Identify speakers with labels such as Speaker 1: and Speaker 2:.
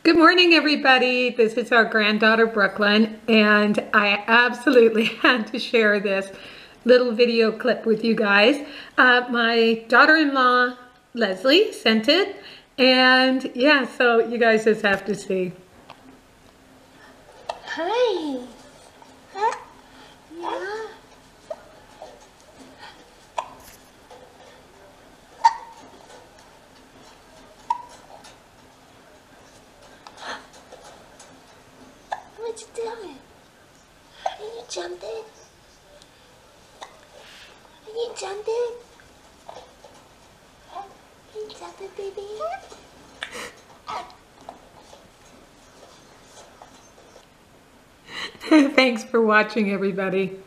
Speaker 1: Good morning, everybody. This is our granddaughter, Brooklyn, and I absolutely had to share this little video clip with you guys. My daughter-in-law, Leslie, sent it, and yeah, so you guys just have to see.
Speaker 2: Hi. Huh? Yeah. What you doing? Are you jumping? Are you jumping? Are you jumping, baby?
Speaker 1: Thanks for watching, everybody.